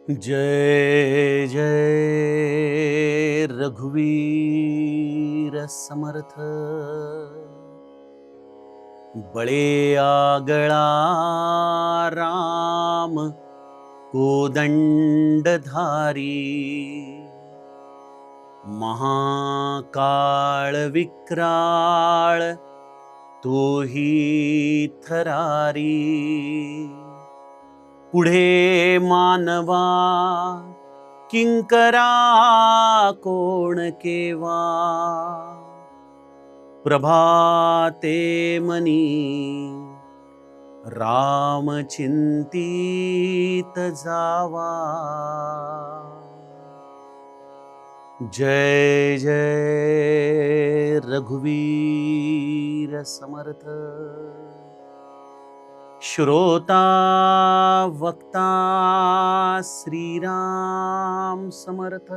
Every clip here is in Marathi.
जय जय रघुवीर समर्थ। बळे आगळा राम कोदंडधारी, महाकाळ विक्राळ तोही थरारी। पुढे मानवा किंकरा कोण केवा, प्रभाते मनी राम चिंतित जावा। जय जय रघुवीर समर्थ। श्रोता वक्ता श्रीराम समर्थ।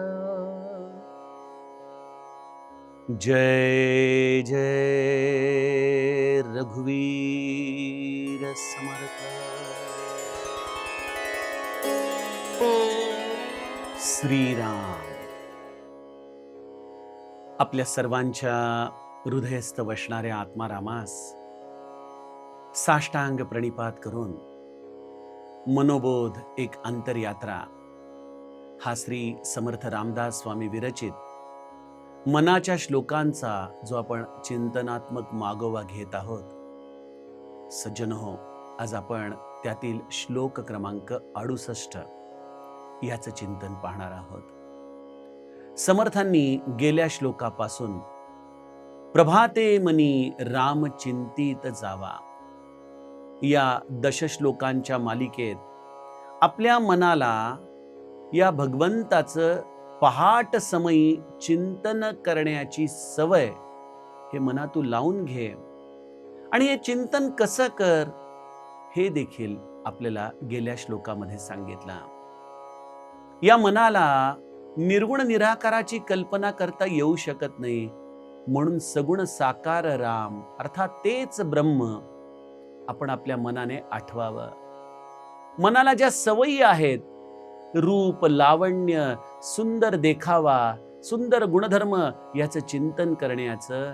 जय जय रघुवीर समर्थ। श्रीराम आपल्या सर्वांच्या हृदयस्थ वसणाऱ्या आत्मारामास साष्टांग प्रणिपात करून मनोबोध एक अंतरयात्रा हा श्री समर्थ रामदास स्वामी विरचित मनाच्या श्लोकांचा जो आपण चिंतनात्मक मागोवा घेत आहोत। सज्जन हो, आज आपण त्यातील श्लोक क्रमांक 68 याचं चिंतन पाहणार आहोत। समर्थांनी गेल्या श्लोकापासून प्रभाते मनी राम चिंतित जावा या दशश्लोकांच्या मालिकेत आपल्या मनाला या भगवंताचं पहाट समयी चिंतन करण्याची सवय हे मनातून लावून घे आणि हे चिंतन कसं कर हे देखील आपल्याला गेल्या श्लोकामध्ये सांगितलं। या मनाला निर्गुण निराकाराची कल्पना करता येऊ शकत नाही, म्हणून सगुण साकार राम अर्थात तेच ब्रह्म आपण आपल्या मनाने आठवावं। मनाला ज्या सवयी आहेत, रूप लावण्य सुंदर देखावा सुंदर गुणधर्म याचं चिंतन करण्याचं,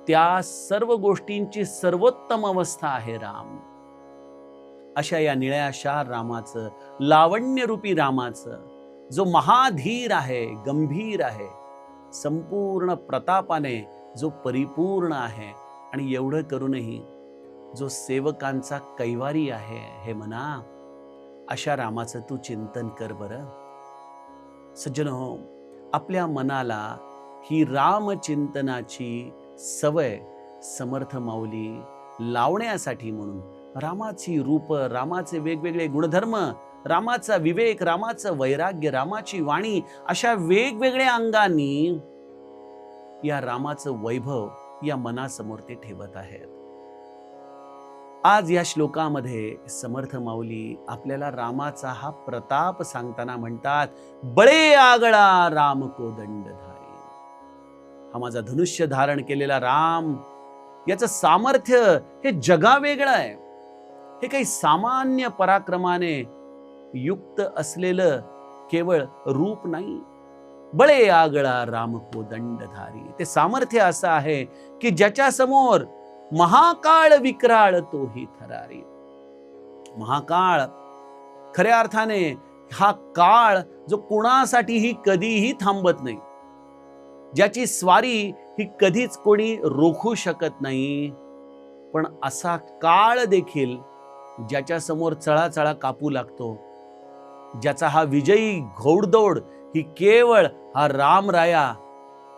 त्या सर्व गोष्टींची सर्वोत्तम अवस्था आहे राम। अशा या निळ्याशार रामाचं, लावण्यरूपी रामाचं, जो महाधीर आहे, गंभीर आहे, संपूर्ण प्रतापाने जो परिपूर्ण आहे आणि एवढं करूनही जो सेवकांचा कैवारी आहे, हे मना अशा रामाचं तू चिंतन कर बरं। सज्जन हो, आपल्या मनाला ही रामचिंतनाची सवय समर्थ माऊली लावण्यासाठी म्हणून रामाची रूप, रामाचे वेगवेगळे गुणधर्म, रामाचा विवेक, रामाचं वैराग्य, रामाची वाणी अशा वेगवेगळ्या अंगांनी या रामाचं वैभव या मनासमोर ते ठेवत आहेत। आज या श्लोकामध्ये समर्थ माऊली आपल्याला रामाचा हा प्रताप सांगताना म्हणतात, बळे आगळा राम कोदंडधारी। हा माझा धनुष्य धारण केलेला राम, याचं सामर्थ्य हे जगावेगळं आहे। हे काही सामान्य पराक्रमाने युक्त असलेलं केवळ रूप नाही। बळे आगळा राम कोदंडधारी, ते सामर्थ्य असं आहे की ज्याच्या समोर महाकाळ विक्राळ तोही थरारी। महाकाळ खऱ्या अर्थाने हा काळ जो कुणासाठीही कधीही थांबत नाही, ज्याची स्वारी ही कधीच कोणी रोखू शकत नाही, पण असा काळ देखील ज्याच्या समोर चळाचळा कापू लागतो, ज्याचा हा विजयी घोडदौड ही केवळ हा रामराया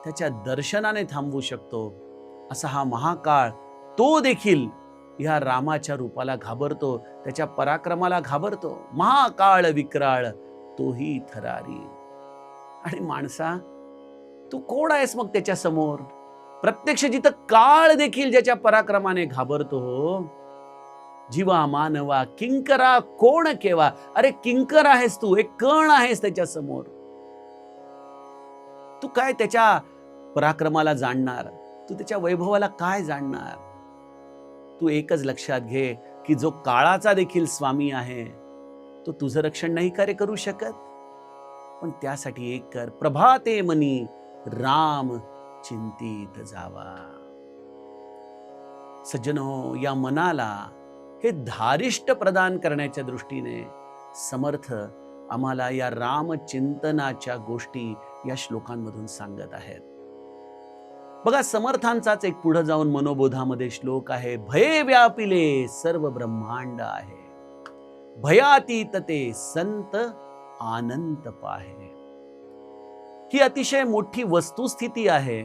त्याच्या दर्शनाने थांबवू शकतो, असा हा महाकाळ तो देखील या रामाच्या रूपाला घाबरतो, त्याच्या पराक्रमाला घाबरतो। महाकाळ विक्राळ तोही थरारी। आणि माणसा, तू कोण आहेस मग त्याच्या समोर? प्रत्यक्ष जिथं काळ देखील ज्याच्या पराक्रमाने घाबरतो, जीवा मानवा किंकरा कोण केवा। अरे किंकर आहेस तू, एक कण आहेस त्याच्या समोर। तू काय त्याच्या पराक्रमाला जाणणार? तू त्याच्या वैभवाला काय जाणणार? तू एकच लक्षात घे की जो काळाचा देखील स्वामी आहे, तो तुझं रक्षण नाही कार्य करू शकत? पण त्यासाठी एक कर, प्रभाते मनी राम चिंतित जावा. सज्जनो, या मनाला हे धारिष्ट प्रदान करण्याच्या दृष्टीने समर्थ आम्हाला या रामचिंतनाच्या गोष्टी या श्लोकांमधून सांगत आहेत. बघा, समर्थांचाच एक पुढे जाऊन मनोबोधामध्ये श्लोक आहे, भये व्यापिले सर्व ब्रह्मांड आहे, भयातीत ते संत आनंद पाहे. ही अतिशय मोठी वस्तुस्थिती आहे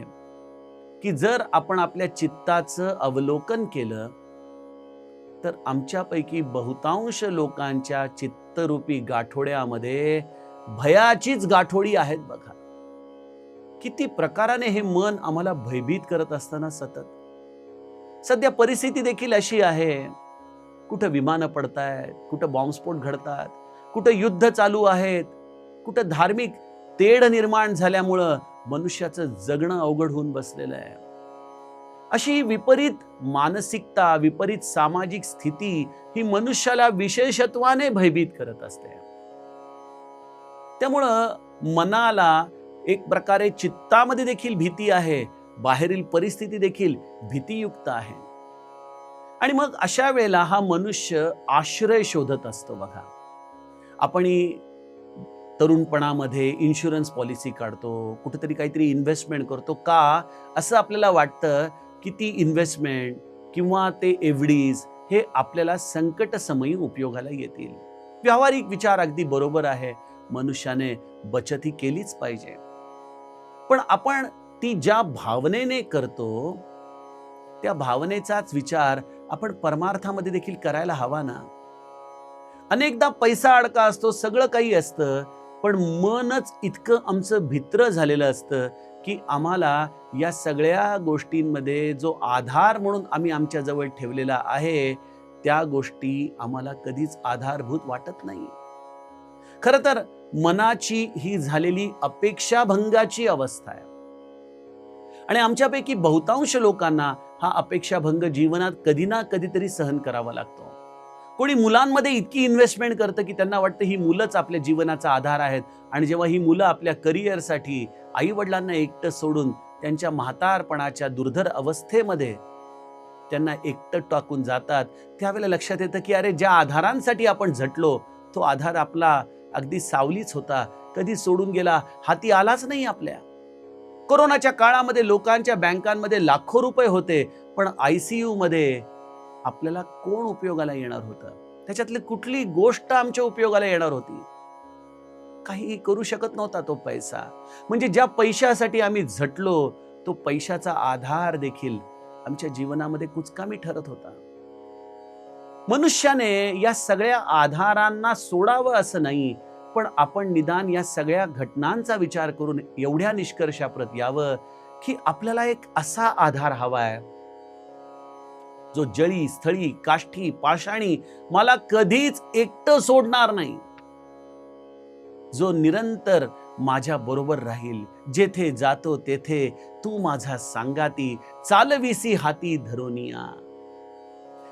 की जर आपण आपल्या चित्ताचं अवलोकन केलं तर आमच्यापैकी बहुतांश लोकांच्या चित्तरूपी गाठोड्यामध्ये भयाचीच गाठोडी आहेत. बघा किती प्रकाराने हे मन आम्हाला भयभीत करत असताना सतत सध्या परिस्थिती देखील अशी आहे, कुठं विमानं पडतायत, कुठं बॉम्बस्फोट घडतात, कुठं युद्ध चालू आहेत, कुठं धार्मिक तेढ निर्माण झाल्यामुळं मनुष्याचं जगणं अवघड होऊन बसलेलं आहे. अशी विपरीत मानसिकता, विपरीत सामाजिक स्थिती ही मनुष्याला विशेषत्वाने भयभीत करत असते. त्यामुळं मनाला एक प्रकारे चित्तामध्ये देखील भीती आहे, बाहेरील परिस्थिती देखील भीतीयुक्त आहे. आणि मग अशा वेळेला हा मनुष्य आश्रय शोधत असतो. बघा, आपण तरुणपणामध्ये इन्शुरन्स पॉलिसी काढतो, कुठेतरी काहीतरी इन्व्हेस्टमेंट करतो. का असं आपल्याला वाटतं की ती इन्व्हेस्टमेंट किंवा ते एफडीज हे आपल्याला संकट समयी उपयोगाला येतील. व्यावहारिक विचार अगदी बरोबर आहे, मनुष्याने बचत ही केलीच पाहिजे. पण आपण ती ज्या भावनेने करतो त्या भावनेचाच विचार आपण परमार्थामध्ये देखील करायला हवा ना. अनेकदा पैसा अडका असतो, सगळं काही असतं, पण मनच इतकं आमचं भित्र झालेलं असतं की आम्हाला या सगळ्या गोष्टींमध्ये जो आधार म्हणून आम्ही आमच्या जवळ ठेवलेला आहे त्या गोष्टी आम्हाला कधीच आधारभूत वाटत नाही. खरं तर मनाची ही झालेली अपेक्षाभंगाची अवस्था आहे. आणि आमच्यापैकी बहुतांश लोकांना हा अपेक्षाभंग जीवनात कधी ना कधीतरी सहन करावा लागतो. कोणी मुलांमध्ये इतकी इन्व्हेस्टमेंट करतं की त्यांना वाटतं ही मुलंच आपल्या जीवनाचा आधार आहेत, आणि जेव्हा ही मुलं आपल्या करिअरसाठी आई वडिलांना एकटं सोडून त्यांच्या म्हातारपणाच्या दुर्धर अवस्थेमध्ये त्यांना एकटं टाकून जातात, त्यावेळेला लक्षात येतं की अरे, ज्या आधारांसाठी आपण झटलो तो आधार आपला अगदी सावलीच होता, कधी सोडून गेला, हाती आलाच नाही आपल्या. कोरोनाच्या काळामध्ये लोकांच्या बँकांमध्ये लाखो रुपये होते, पण ICU मध्ये आपल्याला कोण उपयोगाला येणार होतं? त्याच्यातली कुठली गोष्ट आमच्या उपयोगाला येणार होती? काही करू शकत नव्हता तो पैसा. म्हणजे ज्या पैशासाठी आम्ही झटलो तो पैशाचा आधार देखील आमच्या जीवनामध्ये कुचकामी ठरत होता. मनुष्याने या सगळ्या आधारांना सोडावं असं नाही, पण आपण निदान या सगळ्या घटनांचा विचार करून एवढ्या निष्कर्षाप्रत यावं की आपल्याला एक असा आधार हवाय जो जळी, स्थळी, काष्ठी, पाषाणी मला कधीच एकटं सोडणार नाही, जो निरंतर माझ्या बरोबर राहील. जेथे जातो तेथे तू माझा सांगाती, चालविसी हाती धरोनिया.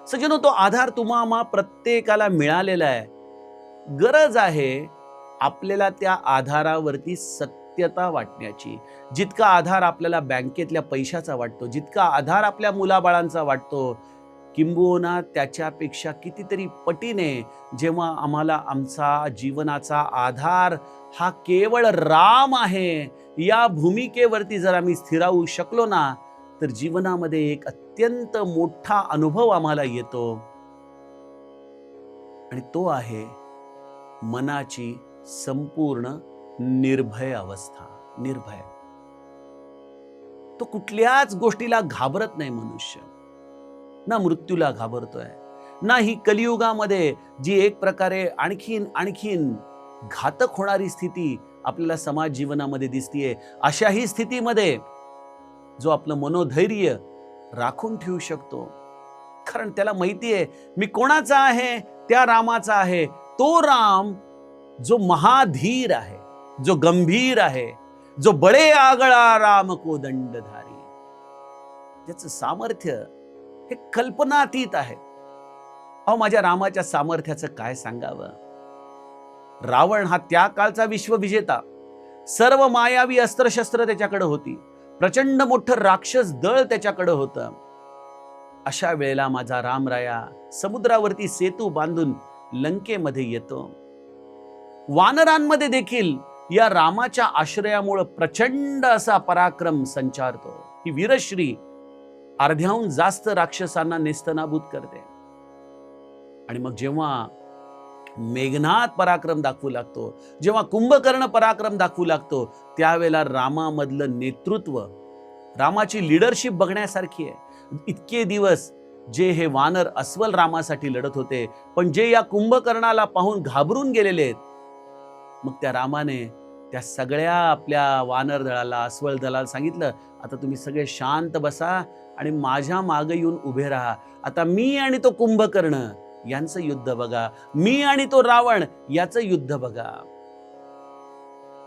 सज्जनो, तो आधार तुम्हा प्रत्येकाला मिळालेला आहे. गरज आहे आपल्याला त्या आधारावरती सत्यता वाटण्याची. जितका आधार आपल्याला बँकेतल्या पैशाचा वाटतो, जितका आधार आपल्या मुलाबाळांचा वाटतो, किंबहुना त्याच्यापेक्षा कितीतरी पटीने जेव्हा आम्हाला आमचा जीवनाचा आधार हा केवळ राम आहे या भूमिकेवरती जर आम्ही स्थिरावू शकलो ना, तर जीवनामध्ये एक अत्यंत मोठा अनुभव आम्हाला येतो, आणि तो आहे मनाची संपूर्ण निर्भय अवस्था. निर्भय, तो कुठल्याच गोष्टीला घाबरत नाही मनुष्य. ना मृत्यूला घाबरतोय, ना ही कलियुगामध्ये जी एक प्रकारे आणखीन घातक होणारी स्थिती आपल्याला समाज जीवनामध्ये दिसतीये, अशाही स्थितीमध्ये जो आपलं मनोधैर्य राखून ठेवू शकतो, कारण त्याला माहितीये मी कोणाचा आहे, त्या रामाचा आहे. तो राम जो महाधीर आहे, जो गंभीर आहे, जो बडे आगळा राम को दंडधारी, ज्याचं सामर्थ्य हे कल्पनातीत आहे. अहो, माझ्या रामाच्या सामर्थ्याचं काय सांगावं. रावण हा त्या काळचा विश्वविजेता, सर्व मायावी अस्त्रशस्त्र त्याच्याकडे होती, प्रचंड मोठं राक्षस दळ त्याच्याकडे होतं. अशा वेळेला माझा रामराया समुद्रावरती सेतू बांधून लंकेमध्ये येतो. वानरांमध्ये देखील या रामाच्या आश्रयामुळे प्रचंड असा पराक्रम संचारतो. ही वीरश्री अर्ध्याहून जास्त राक्षसांना नेस्तनाबूत करते. आणि मग जेव्हा मेघनाद पराक्रम दाखवू लागतो, जेव्हा कुंभकर्ण पराक्रम दाखवू लागतो, त्यावेळेला रामामधलं नेतृत्व, रामाची लीडरशिप बघण्यासारखी आहे. इतके दिवस जे हे वानर अस्वल रामासाठी लढत होते, पण जे या कुंभकर्णाला पाहून घाबरून गेलेले आहेत, मग त्या रामाने त्या सगळ्या आपल्या वानर दळाला, अस्वल दळाला सांगितलं, आता तुम्ही सगळे शांत बसा आणि माझ्या मागे येऊन उभे राहा. आता मी आणि तो कुंभकर्ण यांचं युद्ध बघा, मी आणि तो रावण याचं युद्ध बघा.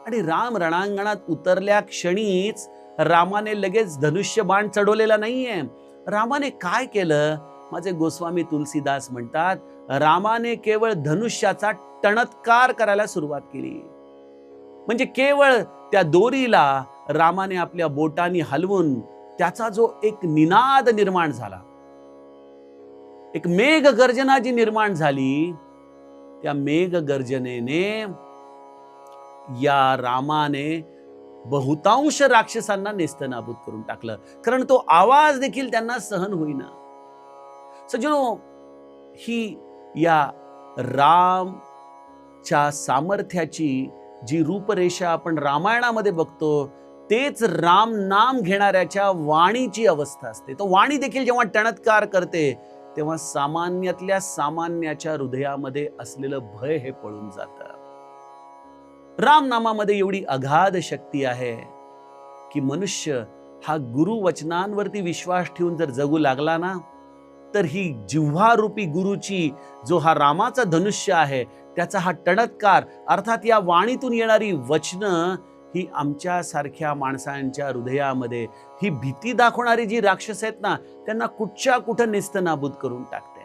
आणि राम रणांगणात उतरल्या क्षणीच रामाने लगेच धनुष्य बाण चढवलेला नाहीये. रामाने काय केलं? माझे गोस्वामी तुलसीदास म्हणतात, रामाने केवळ धनुष्याचा टणत्कार करायला सुरुवात केली. म्हणजे केवळ त्या दोरीला रामाने आपल्या बोटांनी हलवून त्याचा जो एक निनाद निर्माण झाला, एक मेघ गर्जना जी निर्माण झाली, त्या मेघ गर्जनेने या रामाने बहुतांश राक्षसांना नेस्तनाबूत करून टाकलं. कारण तो आवाज देखील त्यांना सहन होईना. सज्जनो, ही या रामच्या सामर्थ्याची जी रूपरेषा आपण रामायणामध्ये बघतो, तेच राम नाम घेणाऱ्याच्या वाणीची अवस्था असते. तो वाणी देखील जेव्हा टणत्कार करते, तेव्हा सामान्यातल्या सामान्याच्या हृदयामध्ये असलेलं भय हे पळून जातं. राम नामामध्ये एवढी अगाध शक्ती आहे की मनुष्य हा गुरु वचनांवरती विश्वास ठेवून जर जगू लागला ना, तर ही जिव्हारूपी गुरुची जो हा रामाचा धनुष्य आहे, त्याचा हा टणत्कार, अर्थात या वाणीतून येणारी वचनं, ही आमच्या सारख्या माणसांच्या हृदयामध्ये ही भीती दाखवणारी जी राक्षस आहेत ना, त्यांना कुठच्या कुठं नेस्तनाबूत करून टाकते.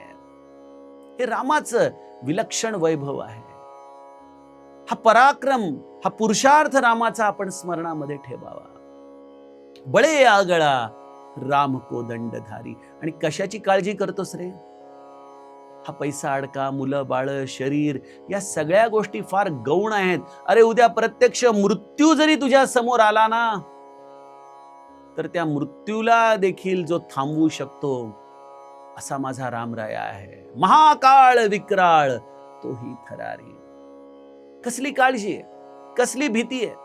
हे रामाचं विलक्षण वैभव आहे. हा पराक्रम, हा पुरुषार्थ रामाचा आपण स्मरणामध्ये ठेवावा. बळे आगळा राम को दंडधारी. आणि कशाची काळजी करतोस रे? हा पैसा अडका, मुलं बाळ, शरीर, या सगळ्या गोष्टी फार गौण आहेत. अरे उद्या प्रत्यक्ष मृत्यू जरी तुझ्या समोर आला ना, तर त्या मृत्यूला देखील जो थांबवू शकतो असा माझा रामराया आहे. महाकाळ विक्राळ तोही थरारी. कसली काळजी आहे, कसली भीती आहे.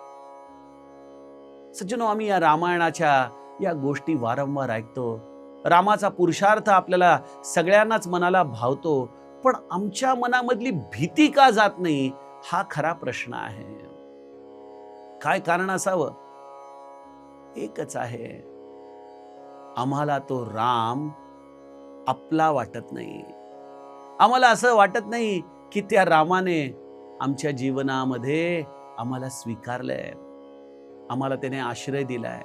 सज्जनो, आम्ही या रामायणाच्या या गोष्टी वारंवार ऐकतो. रामाचा पुरुषार्थ आपल्याला सगळ्यांनाच मनाला भावतो, पण आमच्या मनामधली भीती का जात नाही, हा खरा प्रश्न आहे. काय कारण असावं? एकच आहे, आम्हाला तो राम आपला वाटत नाही. आम्हाला असं वाटत नाही की त्या रामाने आमच्या जीवनामध्ये आम्हाला स्वीकारलंय, आम्हाला त्याने आश्रय दिलाय.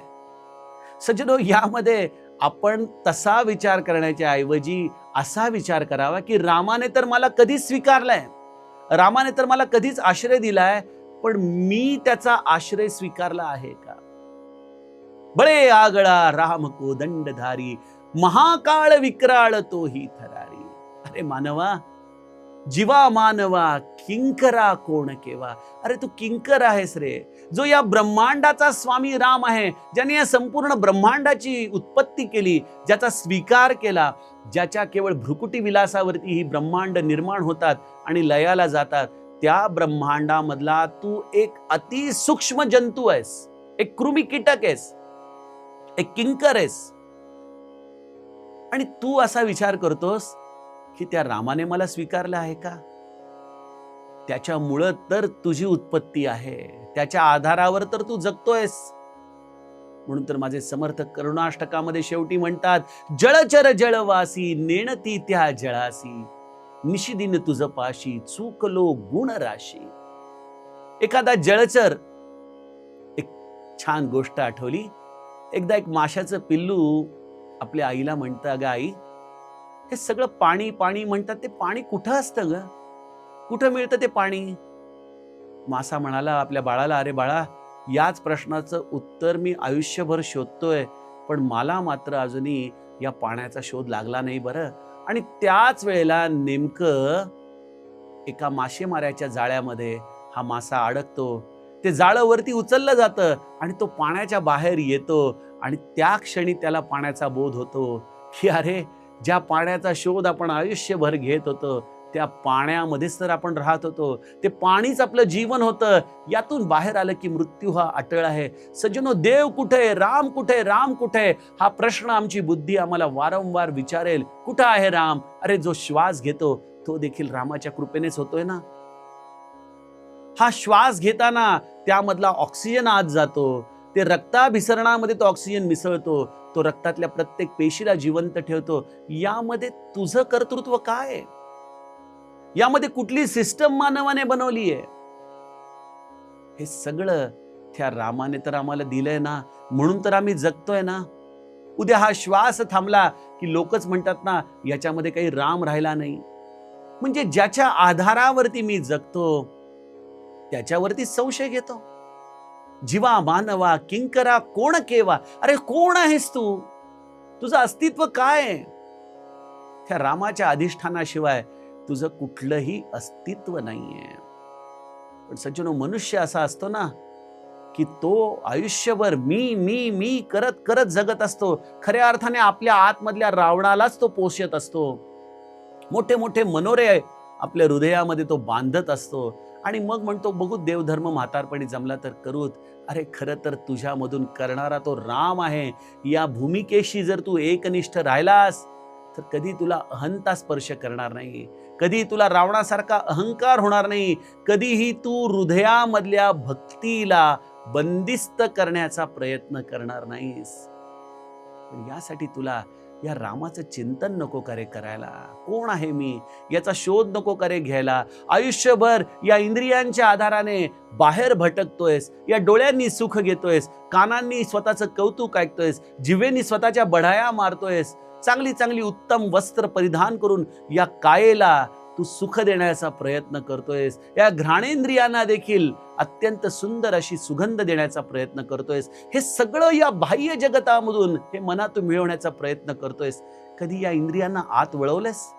सज्जनो, यामध्ये आपण तसा विचार करण्याच्या ऐवजी असा विचार करावा की रामाने तर मला कधीच स्वीकारलाय, रामाने तर मला कधीच आश्रय दिलाय, पण मी त्याचा आश्रय स्वीकारला आहे का? बळे आगळा राम को दंडधारी, महाकाळ विक्राळ तोही थरारी. अरे मानवा, जीवा मानवा किंकरा कोण केवा. अरे तू किंकर आहेस रे, जो या ब्रह्मांडाचा स्वामी राम आहे, ज्याने या संपूर्ण ब्रह्मांडाची उत्पत्ती केली, ज्याचा स्वीकार केला, ज्याच्या केवळ भ्रुकुटी विलासावरती ही ब्रह्मांड निर्माण होतात आणि लयाला जातात. त्या ब्रह्मांडामधला तू एक अति सूक्ष्म जंतू आहेस, एक कृमी कीटक आहेस, एक किंकर आहेस. आणि तू असा विचार करतोस की त्या रामाने मला स्वीकारलं आहे का? त्याच्यामुळं तर तुझी उत्पत्ती आहे, त्याच्या आधारावर तर तू जगतोयस. म्हणून तर माझे समर्थ करुणाष्टकामध्ये शेवटी म्हणतात, जळचर जळवासी नेणती त्या जळासी, निशिदिन तुझ पाशी चुकलो गुण राशी. एखादा जळचर, एक छान गोष्ट आठवली. एकदा एक माशाचं पिल्लू आपल्या आईला म्हणतं, अगं आई, हे सगळं पाणी पाणी म्हणतात, ते पाणी कुठं असतं ग? कुठं मिळतं ते पाणी? मासा म्हणाला आपल्या बाळाला, अरे बाळा, याच प्रश्नाचं उत्तर मी आयुष्यभर शोधतोय, पण मला मात्र अजूनही या पाण्याचा शोध लागला नाही बरं. आणि त्याच वेळेला नेमकं एका मासेमाऱ्याच्या जाळ्यामध्ये हा मासा अडकतो. ते जाळं वरती उचललं जातं आणि तो पाण्याच्या बाहेर येतो आणि त्या क्षणी त्याला पाण्याचा बोध होतो की अरे, ज्या पाण्याचा शोध आपण आयुष्यभर घेत होतो त्या पाण्यामध्येच तर आपण राहत होतो. ते पाणीच आपलं जीवन होतं. यातून बाहेर आलं की मृत्यू हा अटळ आहे. सज्जनो, देव कुठे, राम कुठे, राम कुठे, हा प्रश्न आमची बुद्धी आम्हाला वारंवार विचारेल. कुठं आहे राम? अरे, जो श्वास घेतो तो देखील रामाच्या कृपेनेच होतोय ना. हा श्वास घेताना त्यामधला ऑक्सिजन आत जातो. ते रक्ताभिसरणामध्ये तो ऑक्सिजन मिसळतो. तो रक्तातल्या प्रत्येक पेशीला जिवंत ठेवतो. यामध्ये तुझं कर्तृत्व काय आहे? यामध्ये कुठली सिस्टम मानवाने बनवली आहे? हे सगळं त्या रामाने तर आम्हाला दिलंय ना, म्हणून तर आम्ही जगतोय ना. उद्या हा श्वास थांबला की लोकच म्हणतात ना, याच्यामध्ये काही राम राहिला नाही. म्हणजे ज्याच्या आधारावरती मी जगतो त्याच्यावरती संशय घेतो. जीवा मानवा किंकरा कोण केवा. अरे, कोण आहेस तू? तुझं अस्तित्व काय आहे? त्या रामाच्या अधिष्ठानाशिवाय तुझं कुठलंही अस्तित्व नाहीये. पण सज्जनो, मनुष्य असा असतो ना की तो आयुष्यभर मी मी मी करत करत जगत असतो. खऱ्या अर्थाने आपल्या आतमधल्या रावणालाच तो पोषत असतो. मोठे मोठे मनोरे आपल्या हृदयामध्ये तो बांधत असतो आणि मग म्हणतो, बघू देवधर्म म्हातारपणी जमला तर करूत. अरे, खरं तर तुझ्यामधून करणारा तो राम आहे. या भूमिकेशी जर तू एकनिष्ठ राहिलास तर कधी तुला अहंता स्पर्श करणार नाही. कधी तुला रावणासारखा अहंकार होणार नाही. कधीही तू हृदयामधल्या भक्तीला बंदिस्त करण्याचा प्रयत्न करणार नाहीस. पण यासाठी तुला या रामाचं चिंतन नको करे करायला. कोण आहे मी याचा शोध नको करे घ्यायला. आयुष्यभर या इंद्रियांच्या आधाराने बाहेर भटकतोयस. या डोळ्यांनी सुख घेतोयस, कानांनी स्वतःचं कौतुक ऐकतोयस, जिभेनी स्वतःच्या बढाया मारतोयस, चांगली चांगली उत्तम वस्त्र परिधान करून या कायेला तू सुख देण्याचा प्रयत्न करतोयस. या घ्राणेंद्रियांना देखील अत्यंत सुंदर अशी सुगंध देण्याचा प्रयत्न करतोयस. हे सगळं या बाह्य जगतामधून हे मनातून मिळवण्याचा प्रयत्न करतोयस. कधी या इंद्रियांना आत वळवलेस?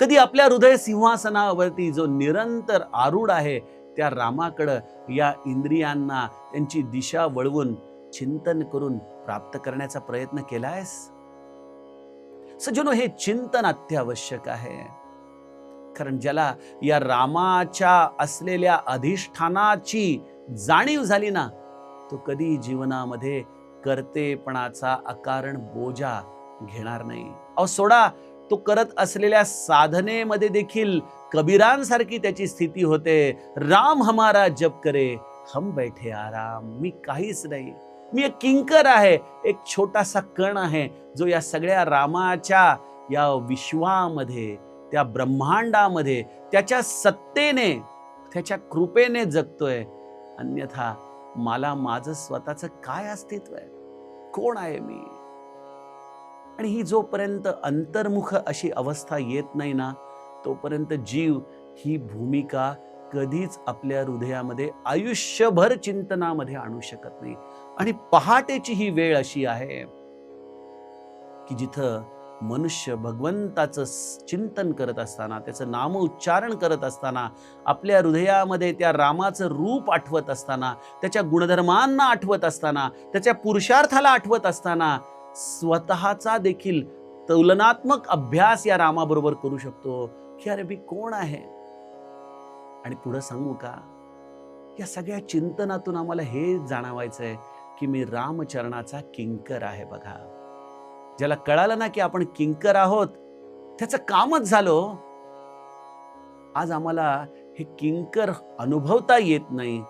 कधी आपल्या हृदय सिंहासनावरती जो निरंतर आरूढ आहे त्या रामाकडं या इंद्रियांना त्यांची दिशा वळवून चिंतन करून प्राप्त करण्याचा प्रयत्न केलायस? सज्जनो, हे चिंतन अत्यावश्यक आहे. कारण ज्याला या रामाच्या असलेल्या अधिष्ठानाची जाणीव झाली ना, तो कधी जीवनामध्ये कर्तेपणाचा अकारण बोजा घेणार नाही. अहो सोडा, तो करत असलेल्या साधनेमध्ये देखील कबीरांसारखी त्याची स्थिती होते. राम हमारा जप करे हम बैठे आराम. मी काहीच नाही, मी एक किंकर आहे, एक छोटासा कण आहे जो या सगळ्या रामाच्या या विश्वामध्ये, त्या ब्रह्मांडामध्ये त्याच्या सत्तेने, त्याच्या कृपेने जगतोय. अन्यथा मला माझं स्वतःचं काय अस्तित्व आहे? कोण आहे मी? आणि ही जोपर्यंत अंतर्मुख अशी अवस्था येत नाही ना, तोपर्यंत जीव ही भूमिका कधीच आपल्या हृदयामध्ये आयुष्यभर चिंतनामध्ये आणू शकत नाही. आणि पहाटेची ही वेळ अशी आहे की जिथं मनुष्य भगवंताचं चिंतन करत असताना, त्याचं नाम उच्चारण करत असताना, आपल्या हृदयामध्ये त्या रामाचं रूप आठवत असताना, त्याच्या गुणधर्मांना आठवत असताना, त्याच्या पुरुषार्थाला आठवत असताना स्वतःचा देखील तुलनात्मक अभ्यास या रामाबरोबर करू शकतो की अरे, मी कोण आहे? आणि पुढे सांगू का, या सगळ्या चिंतनातून आम्हाला हे जाणवायचंय की मी रामचरणाचा किंकर आहे. बघा, ज्याला कळालं ना की आपण किंकर आहोत, त्याचं कामच झालं. आज आम्हाला हे किंकर अनुभवता येत नाही.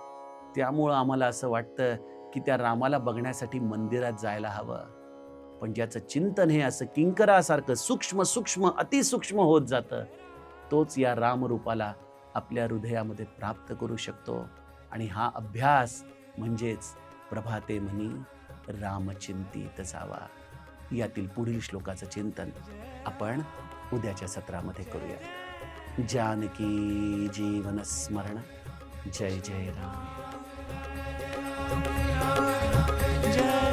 त्यामुळं आम्हाला असं वाटतं की त्या रामाला बघण्यासाठी मंदिरात जायला हवं. पण ज्याचं चिंतन हे असं किंकरासारखं सूक्ष्म सूक्ष्म अतिसूक्ष्म होत जातं, तोच या रामरूपाला आपल्या हृदयामध्ये प्राप्त करू शकतो. आणि हा अभ्यास म्हणजेच प्रभाते म्हणी रामचिंतित जावा. यातील पुढील श्लोकाचं चिंतन आपण उद्याच्या सत्रामध्ये करूया. जानकी जीवन स्मरण. जय जय राम. जय